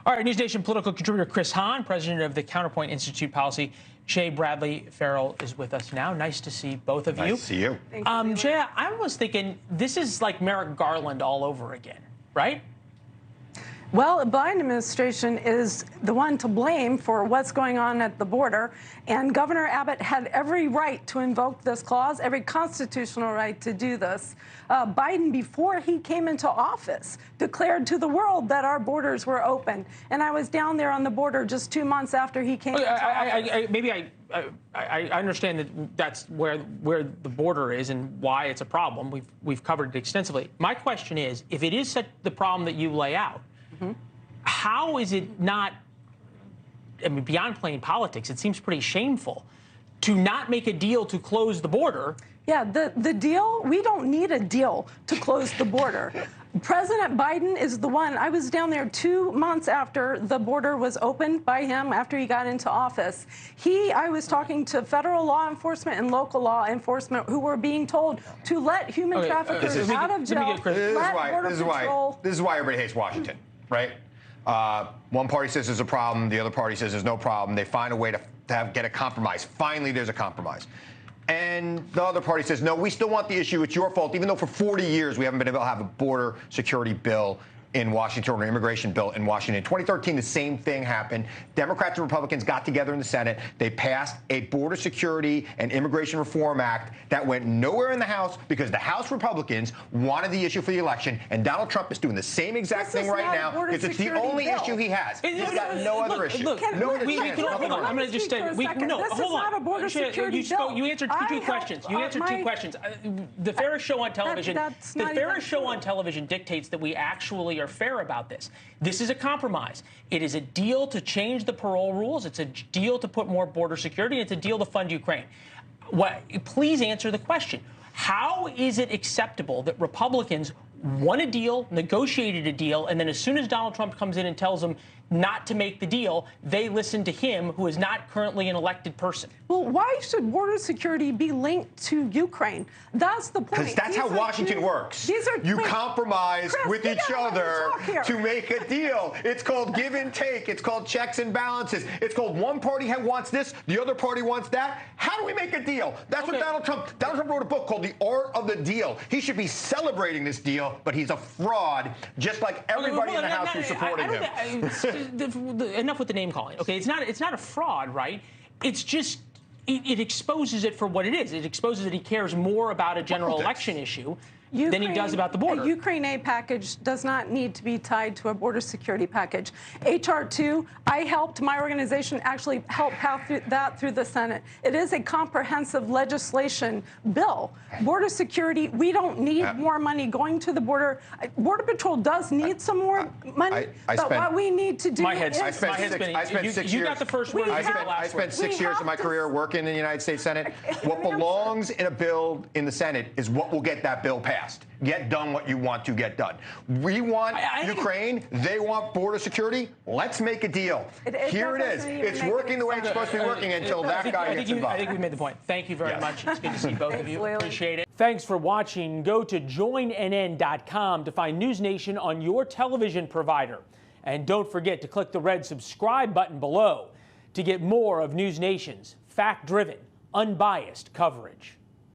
All right, NewsNation political contributor Chris Hahn, president of the Counerpoint Institute policy. Shea Bradley-Farrell is with us now. Nice to see both of you. Nice to see you. Shea, I was thinking this is like Merrick Garland all over again, right? Well, the Biden administration is the one to blame for what's going on at the border, and Governor Abbott had every right to invoke this clause, every constitutional right to do this. Biden, before he came into office, declared to the world that our borders were open. And I was down there on the border just 2 months after he came into office. I understand that that's where the border is and why it's a problem. We've covered it extensively. My question is, if it is such the problem that you lay out, how is it not, I mean, beyond playing politics, it seems pretty shameful to not make a deal to close the border? Yeah, the deal, we don't need a deal to close the border. President Biden is the one. I was down there 2 months after the border was opened by him, after he got into office. I was talking to federal law enforcement and local law enforcement who were being told to let human traffickers out of jail. This is why everybody hates Washington, right? One party says there's a problem, the other party says there's no problem. They find a way to get a compromise. Finally, there's a compromise. And the other party says, no, we still want the issue. It's your fault, even though for 40 years we haven't been able to have a border security bill in Washington, or an immigration bill in Washington. In 2013, the same thing happened. Democrats and Republicans got together in the Senate. They passed a border security and immigration reform act that went nowhere in the House because the House Republicans wanted the issue for the election, and Donald Trump is doing the same exact thing right now because it's the only issue he has. He's got no other issue. I'm going to just say, hold on. You answered two questions. You answered two questions. The fairest show on television. The fairest show on television dictates that we actually are fair about this. This is a compromise. It is a deal to change the parole rules. It's a deal to put more border security. And it's a deal to fund Ukraine. Please answer the question. How is it acceptable that Republicans won a deal, negotiated a deal, and then as soon as Donald Trump comes in and tells them not to make the deal, they listen to him, who is not currently an elected person? Well, why should border security be linked to Ukraine? That's the point. Because that's how Washington works. You compromise with each other to make a deal. It's called give and take. It's called checks and balances. It's called one party wants this, the other party wants that. How do we make a deal? That's what Donald Trump wrote a book called The Art of the Deal. He should be celebrating this deal, but he's a fraud, just like everybody in the House who's supporting him. Enough with the name calling. Okay, it's not a fraud, right? It's just it exposes it for what it is. It exposes that he cares more about a general election issue than he does about the border. A Ukraine aid package does not need to be tied to a border security package. H.R. 2, my organization actually helped pass that through the Senate. It is a comprehensive legislation bill. Border security, we don't need more money going to the border. Border Patrol does need some more money, but what we need to do is... I spent 6 years. You got the first word. I spent 6 years of my career working in the United States Senate. What belongs in a bill in the Senate is what will get that bill passed. Get done what you want to get done. We want Ukraine. They want border security. Let's make a deal. Here it is. It's working the way it's supposed to be working until that guy gets involved. I think we made the point. Thank you very much. It's good to see both of you. Appreciate it. Thanks for watching. Go to joinnn.com to find NewsNation on your television provider. And don't forget to click the red subscribe button below to get more of NewsNation's fact-driven, unbiased coverage.